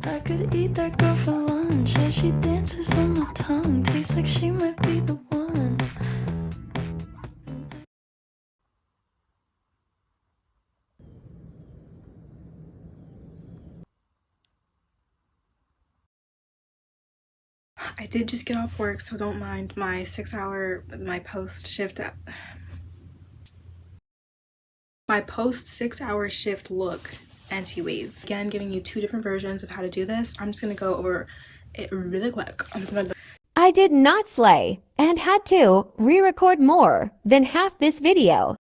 I could eat that girl for lunch. Yeah, she dances on my tongue. Tastes like she might be the one. I did just get off work, so don't mind my post 6-hour shift look anyways. Again, giving you 2 different versions of how to do this. I'm just gonna go over it really quick. I did not slay and had to re-record more than half this video.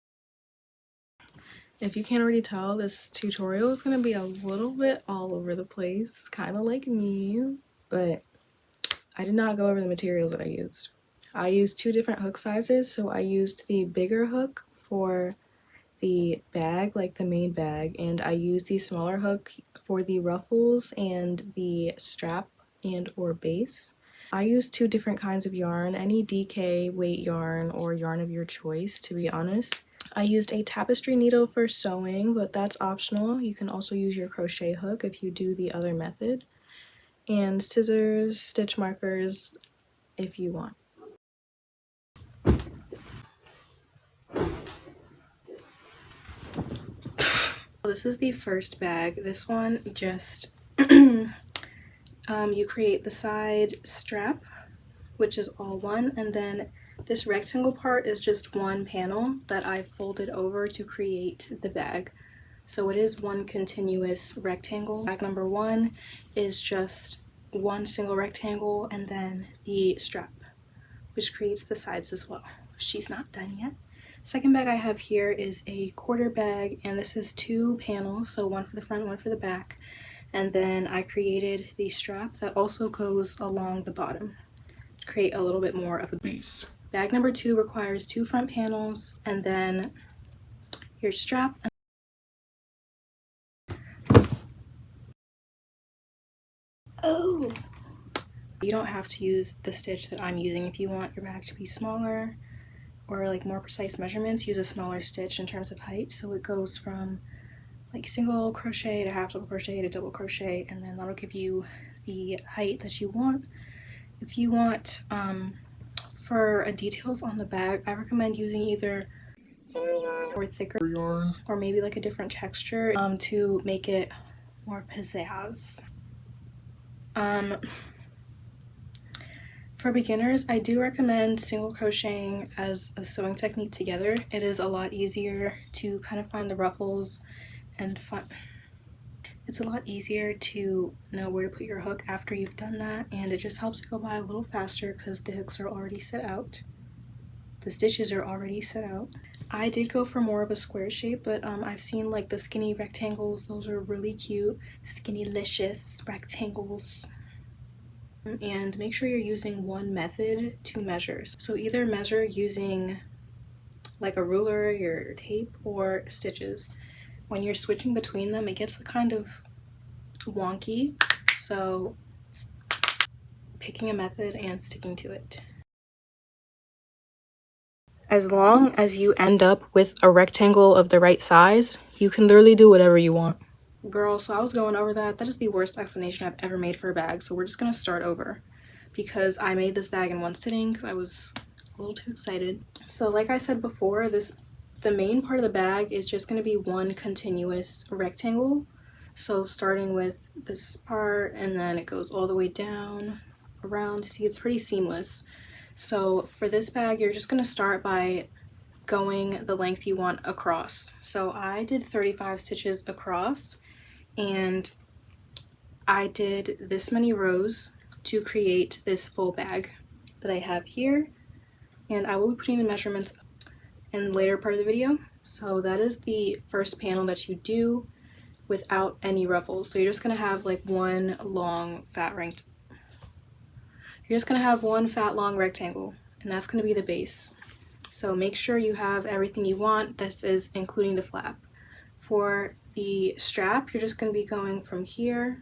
If you can't already tell, this tutorial is gonna be a little bit all over the place, kind of like me, but I did not go over the materials that I used. I used 2 different hook sizes, so I used the bigger hook for the bag, like the main bag, and I used the smaller hook for the ruffles and the strap and or base. I used 2 different kinds of yarn, any DK weight yarn or yarn of your choice, to be honest. I used a tapestry needle for sewing, but that's optional. You can also use your crochet hook if you do the other method. And scissors, stitch markers if you want. This is the first bag. This one just you create the side strap, which is all one, and then this rectangle part is just one panel that I folded over to create the bag. So it is one continuous rectangle. Bag number 1 is just one single rectangle, and then the strap, which creates the sides as well. She's not done yet. Second bag I have here is a quarter bag, and this is 2 panels, so one for the front, one for the back. And then I created the strap that also goes along the bottom to create a little bit more of a base. Bag number 2 requires 2 front panels, and then your strap. Oh! You don't have to use the stitch that I'm using. If you want your bag to be smaller or like more precise measurements, use a smaller stitch in terms of height. So it goes from like single crochet to half double crochet to double crochet, and then that'll give you the height that you want. If you want for details on the bag, I recommend using either thinner yarn or thicker yarn, or maybe like a different texture to make it more pizzazz. For beginners, I do recommend single crocheting as a sewing technique together. It is a lot easier to kind of find the ruffles and it's a lot easier to know where to put your hook after you've done that, and it just helps it go by a little faster because the hooks are already set out. The stitches are already set out. I did go for more of a square shape, but I've seen like the skinny rectangles. Those are really cute. Skinny-licious rectangles. And make sure you're using one method to measure. So either measure using like a ruler, your tape, or stitches. When you're switching between them, it gets kind of wonky, so picking a method and sticking to it. As long as you end up with a rectangle of the right size, you can literally do whatever you want. Girl, so I was going over that. That is the worst explanation I've ever made for a bag, so we're just gonna start over because I made this bag in one sitting because I was a little too excited. So like I said before, the main part of the bag is just going to be one continuous rectangle. So starting with this part, and then it goes all the way down around. See, it's pretty seamless. So for this bag, you're just going to start by going the length you want across. So I did 35 stitches across, and I did this many rows to create this full bag that I have here, and I will be putting the measurements in the later part of the video. So that is the first panel that you do without any ruffles. So you're just gonna have like one long fat long rectangle, and that's gonna be the base. So make sure you have everything you want. This is including the flap. For the strap, you're just gonna be going from here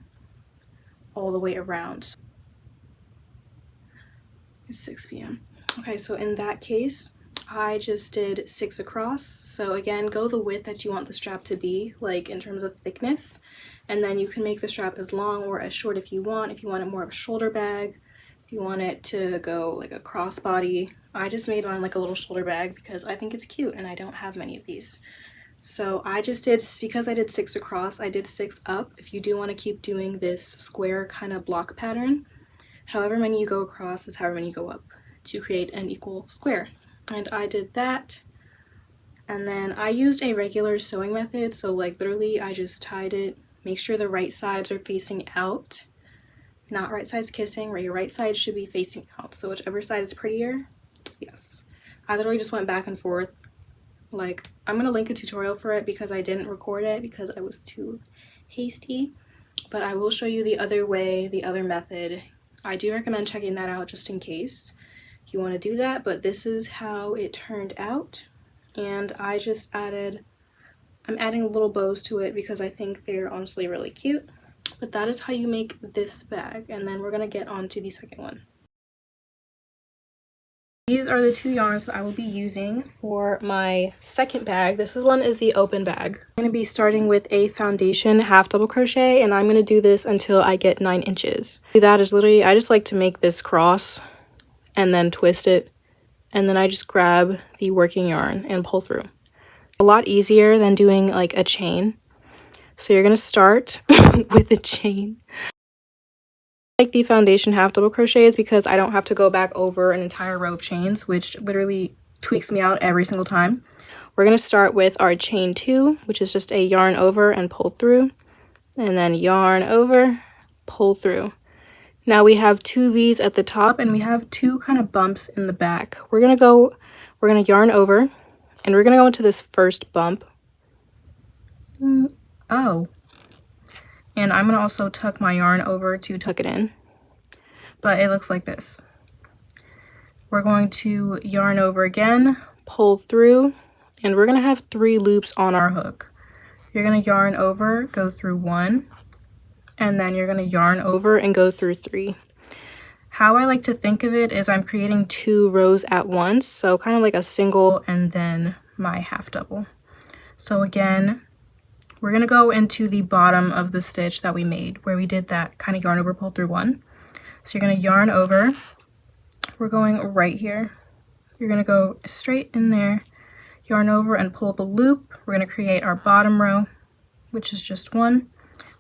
all the way around. It's 6 p.m. Okay, so in that case, I just did 6 across. So again, go the width that you want the strap to be, like in terms of thickness, And then you can make the strap as long or as short if you want. If you want it more of a shoulder bag, if you want it to go like a crossbody. I just made mine like a little shoulder bag because I think it's cute and I don't have many of these. So I just did, because I did 6 across, I did 6 up. If you do want to keep doing this square kind of block pattern, however many you go across is however many you go up to create an equal square. And I did that. And then I used a regular sewing method, so like literally I just tied it. Make sure the right sides are facing out, not right sides kissing, right? Your right side should be facing out. So whichever side is prettier, yes. I literally just went back and forth. Like, I'm gonna link a tutorial for it because I didn't record it because I was too hasty, but I will show you the other way, the other method. I do recommend checking that out just in case you want to do that, but this is how it turned out. And I just I'm adding little bows to it because I think they're honestly really cute. But that is how you make this bag, and then we're gonna get on to the second one. These are the 2 yarns that I will be using for my second bag. This one is the open bag. I'm going to be starting with a foundation half double crochet, and I'm going to do this until I get 9 inches. That is literally, I just like to make this cross and then twist it, and then I just grab the working yarn and pull through. A lot easier than doing like a chain. So you're going to start with a chain. Like the foundation half double crochet is because I don't have to go back over an entire row of chains, which literally tweaks me out every single time. We're going to start with our chain 2, which is just a yarn over and pull through, and then yarn over, pull through. Now we have 2 V's at the top and we have 2 kind of bumps in the back. We're going to yarn over, and we're going to go into this first bump. Oh. And I'm going to also tuck my yarn over to tuck it in. But it looks like this. We're going to yarn over again, pull through, and we're going to have 3 loops on our hook. You're going to yarn over, go through 1, and then you're going to yarn over and go through 3. How I like to think of it is I'm creating 2 rows at once, so kind of like a single and then my half double. So again, we're going to go into the bottom of the stitch that we made where we did that kind of yarn over, pull through 1. So you're going to yarn over. We're going right here. You're going to go straight in there, yarn over and pull up a loop. We're going to create our bottom row, which is just 1.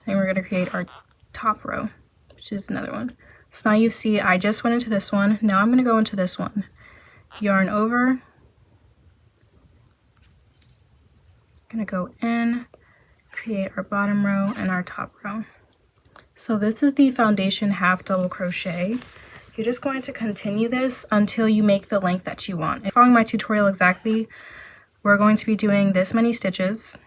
And we're going to create our top row, which is another 1. So now you see I just went into this one. Now I'm going to go into this one. Yarn over. Going to go in, create our bottom row and our top row. So this is the foundation half double crochet. You're just going to continue this until you make the length that you want. Following my tutorial exactly, we're going to be doing this many stitches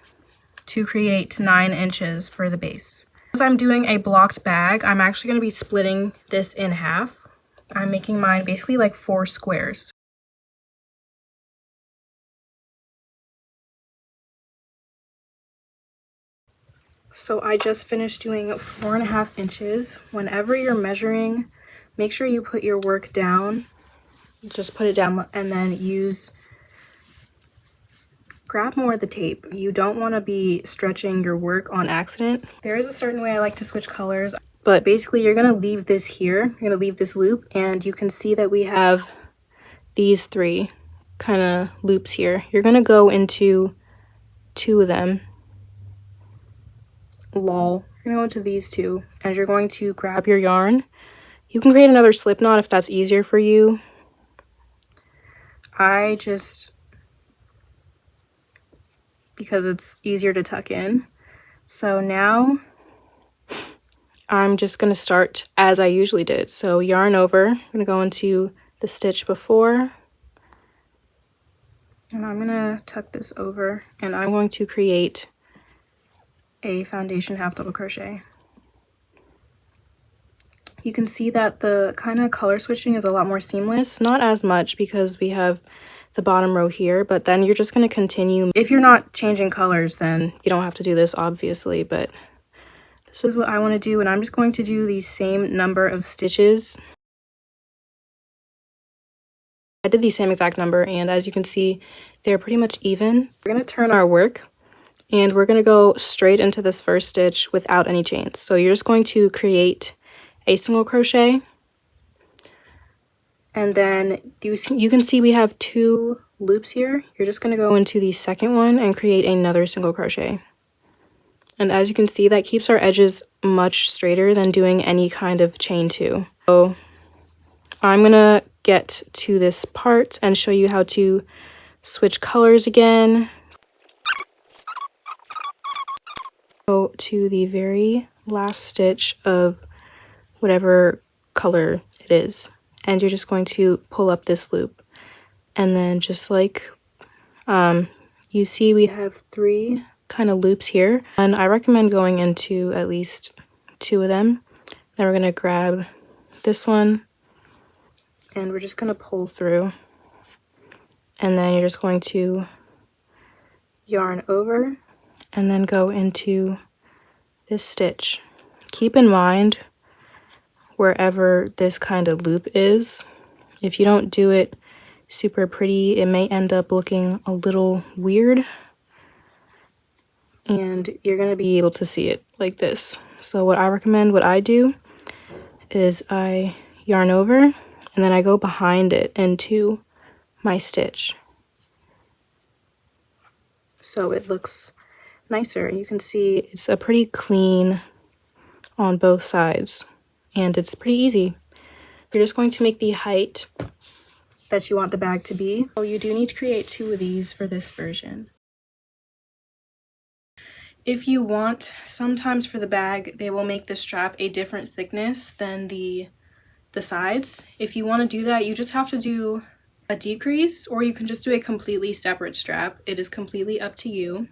to create 9 inches for the base. As I'm doing a blocked bag, I'm actually going to be splitting this in half. I'm making mine basically like 4 squares. So I just finished doing 4.5 inches. Whenever you're measuring, make sure you put your work down. Just put it down and then grab more of the tape. You don't want to be stretching your work on accident. There is a certain way I like to switch colors, but basically you're going to leave this here. You're going to leave this loop, and you can see that we have these 3 kind of loops here. You're going to go into 2 of them. Lol. You're going to go into these 2, and you're going to grab your yarn. You can create another slip knot if that's easier for you. Because it's easier to tuck in. So now I'm just going to start as I usually did. So yarn over, I'm going to go into the stitch before, and I'm going to tuck this over, and I'm going to create a foundation half double crochet. You can see that the kind of color switching is a lot more seamless. Not as much because we have the bottom row here, but then you're just going to continue. If you're not changing colors, then you don't have to do this, obviously, but this is what I want to do, and I'm just going to do the same number of stitches. I did the same exact number, and as you can see, they're pretty much even. We're going to turn our work, And we're going to go straight into this first stitch without any chains. So you're just going to create a single crochet, and then you can see we have 2 loops here. You're just going to go into the second one and create another single crochet. And as you can see, that keeps our edges much straighter than doing any kind of chain 2. So I'm going to get to this part and show you how to switch colors again. Go to the very last stitch of whatever color it is, and you're just going to pull up this loop, and then just like you see, we have 3 kind of loops here, and I recommend going into at least 2 of them. Then we're going to grab this one, and we're just going to pull through, and then you're just going to yarn over and then go into this stitch. Keep in mind, wherever this kind of loop is, if you don't do it super pretty, it may end up looking a little weird, and you're going to be able to see it like this. So what I recommend, what I do, is I yarn over and then I go behind it into my stitch, so it looks nicer. You can see it's a pretty clean on both sides, and it's pretty easy. You're just going to make the height that you want the bag to be. So you do need to create 2 of these for this version. If you want, sometimes for the bag, they will make the strap a different thickness than the sides. If you want to do that, you just have to do a decrease, or you can just do a completely separate strap. It is completely up to you.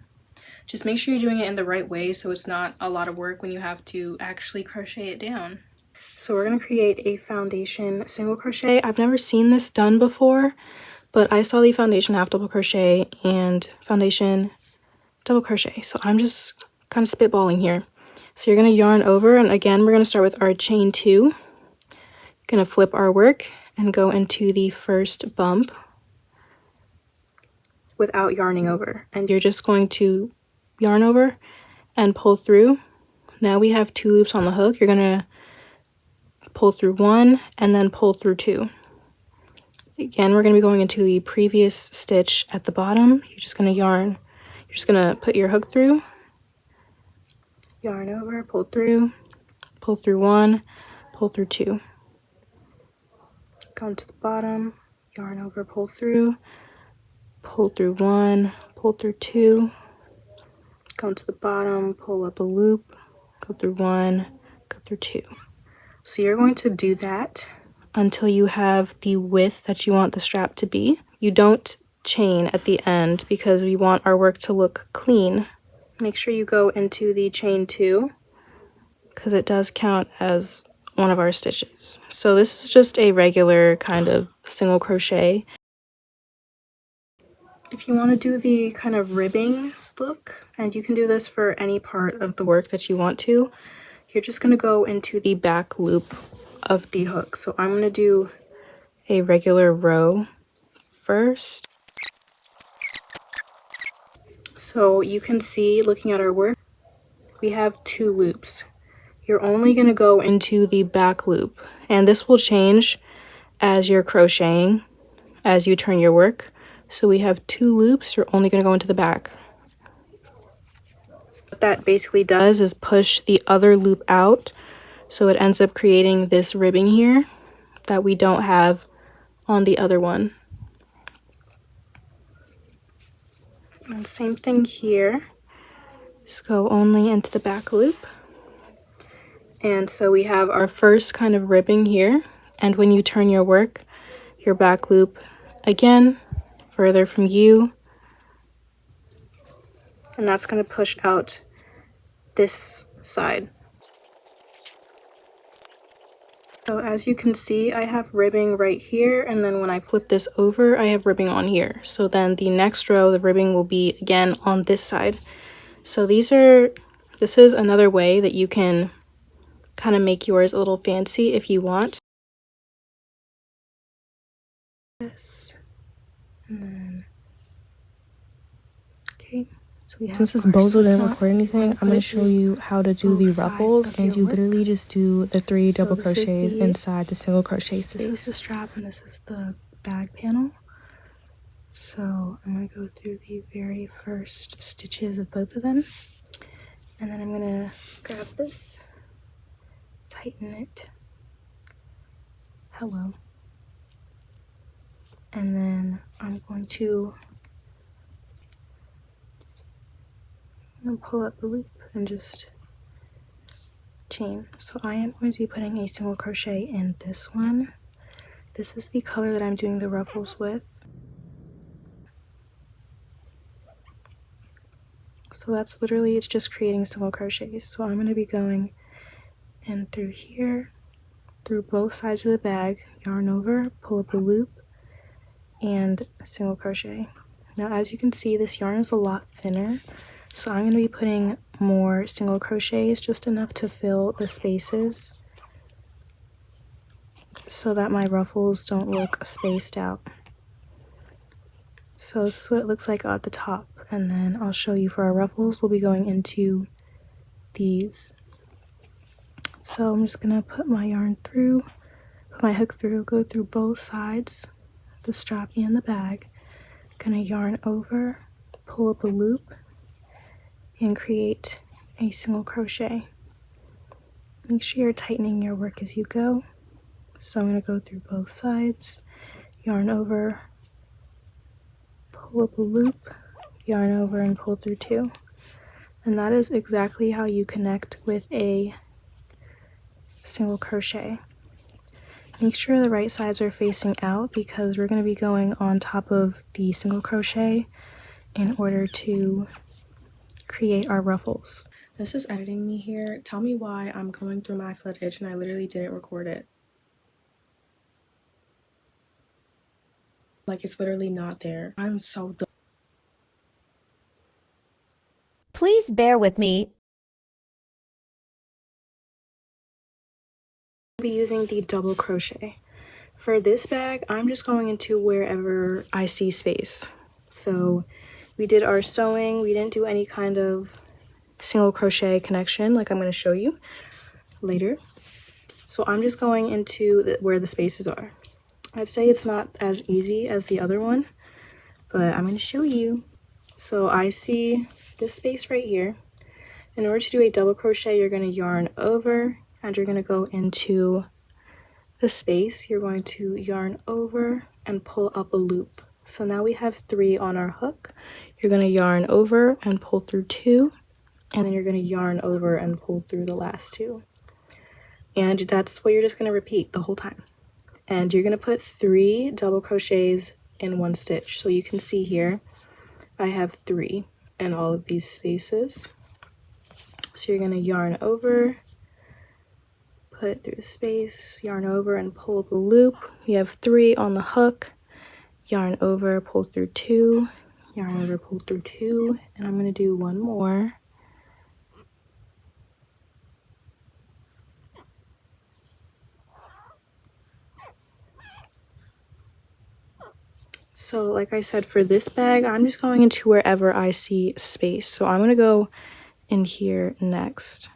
Just make sure you're doing it in the right way so it's not a lot of work when you have to actually crochet it down. So we're going to create a foundation single crochet. I've never seen this done before, but I saw the foundation half double crochet and foundation double crochet. So I'm just kind of spitballing here. So you're going to yarn over, and again, we're going to start with our chain 2. Going to flip our work and go into the first bump without yarning over. And you're just going to yarn over and pull through. Now we have 2 loops on the hook. You're going to pull through 1 and then pull through 2. Again, we're going to be going into the previous stitch at the bottom. You're just going to yarn. You're just going to put your hook through, yarn over, pull through 1, pull through 2. Come to the bottom, yarn over, pull through 1, pull through 2. Come to the bottom, pull up a loop, go through 1, go through 2. So you're going to do that until you have the width that you want the strap to be. You don't chain at the end because we want our work to look clean. Make sure you go into the chain 2 because it does count as one of our stitches. So this is just a regular kind of single crochet. If you want to do the kind of ribbing look, and you can do this for any part of the work that you want to, you're just going to go into the back loop of the hook. So I'm going to do a regular row first. So you can see, looking at our work, we have 2 loops. You're only going to go into the back loop, and this will change as you're crocheting, as you turn your work. So we have 2 loops, you're only going to go into the back. What that basically does is push the other loop out, so it ends up creating this ribbing here that we don't have on the other one. And same thing here, just go only into the back loop. And so we have our first kind of ribbing here, and when you turn your work, your back loop again further from you, and that's going to push out this side. So as you can see, I have ribbing right here, and then when I flip this over, I have ribbing on here. So then the next row, the ribbing will be again on this side. So this is another way that you can kind of make yours a little fancy if you want. This, and then, okay, So we have Since this our bozo didn't slip knot. record anything, I'm going to show you how to do the both sides ruffles, of and your you work. literally just do the 3 So double this is crochets the- inside the single crochet This is the space. strap and this is the bag panel. So I'm going to go through the very first stitches of both of them. And then I'm going to grab this, tighten it. Hello. And then I'm going to pull up the loop and just chain. So I am going to be putting a single crochet in this one. This is the color that I'm doing the ruffles with. So that's literally, it's just creating single crochets. So I'm going to be going in through here, through both sides of the bag, yarn over, pull up a loop, and single crochet. Now as you can see, this yarn is a lot thinner, so I'm going to be putting more single crochets, just enough to fill the spaces so that my ruffles don't look spaced out. So this is what it looks like at the top, and then I'll show you for our ruffles. We'll be going into these. So I'm just gonna put my yarn through, put my hook through, go through both sides, the strap and the bag. Gonna yarn over, pull up a loop, and create a single crochet. Make sure you're tightening your work as you go. So I'm gonna go through both sides, yarn over, pull up a loop, yarn over, and pull through 2. And that is exactly how you connect with a single crochet. Make sure the right sides are facing out because we're going to be going on top of the single crochet in order to create our ruffles. This is editing me here. Tell me why I'm going through my footage and I literally didn't record it. Like, it's literally not there. I'm so dumb. Please bear with me. I'll be using the double crochet. For this bag, I'm just going into wherever I see space. So we did our sewing. We didn't do any kind of single crochet connection like I'm going to show you later. So I'm just going into where the spaces are. I'd say it's not as easy as the other one, but I'm going to show you. So I see this space right here. In order to do a double crochet, you're going to yarn over and you're going to go into the space. You're going to yarn over and pull up a loop. So now we have 3 on our hook. You're going to yarn over and pull through 2, and then you're going to yarn over and pull through the last 2. And that's what you're just going to repeat the whole time. And you're going to put 3 double crochets in 1 stitch. So you can see here I have 3 in all of these spaces. So you're going to yarn over, put it through the space, yarn over and pull up a loop. We have 3 on the hook, yarn over, pull through 2, yarn over, pull through 2, and I'm going to do 1 more. So like I said, for this bag, I'm just going into wherever I see space. So I'm going to go in here next.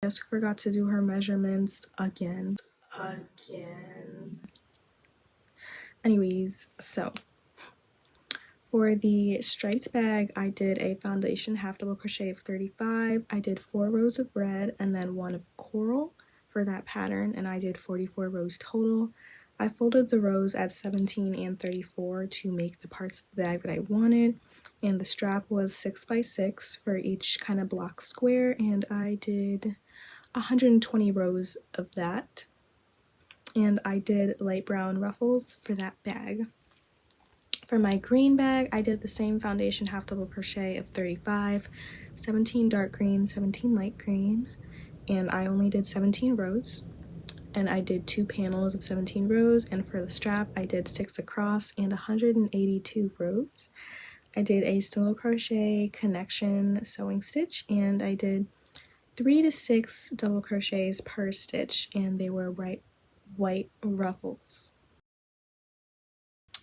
Just forgot to do her measurements again. Anyways, so for the striped bag, I did a foundation half double crochet of 35. I did 4 rows of red and then 1 of coral for that pattern, and I did 44 rows total. I folded the rows at 17 and 34 to make the parts of the bag that I wanted, and the strap was 6 by 6 for each kind of block square, and I did 120 rows of that. And I did light brown ruffles for that bag. For my green bag, I did the same foundation half double crochet of 35, 17 dark green, 17 light green, and I only did 17 rows. And I did 2 panels of 17 rows, and for the strap, I did 6 across and 182 rows. I did a single crochet connection sewing stitch, and I did 3 to 6 double crochets per stitch, and they were white ruffles.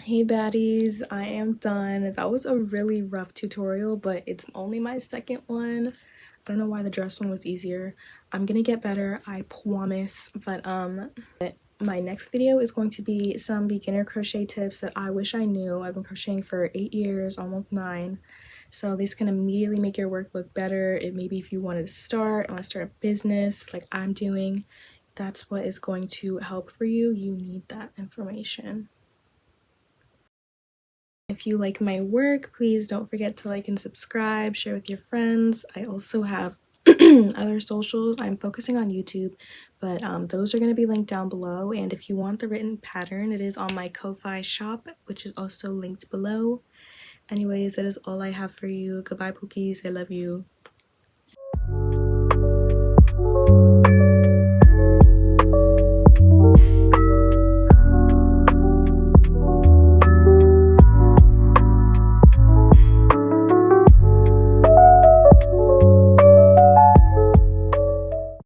Hey baddies, I am done. That was a really rough tutorial, but it's only my second one. I don't know why the dress one was easier. I'm gonna get better, I promise. But my next video is going to be some beginner crochet tips that I wish I knew. I've been crocheting for 8 years, almost 9. So this can immediately make your work look better. It maybe if you wanted to start, want to start a business like I'm doing, that's what is going to help for you. You need that information. If you like my work, please don't forget to like and subscribe, share with your friends. I also have other socials. I'm focusing on YouTube, but those are going to be linked down below. And if you want the written pattern, it is on my Ko-Fi shop, which is also linked below. Anyways, that is all I have for you. Goodbye, Pookies. I love you.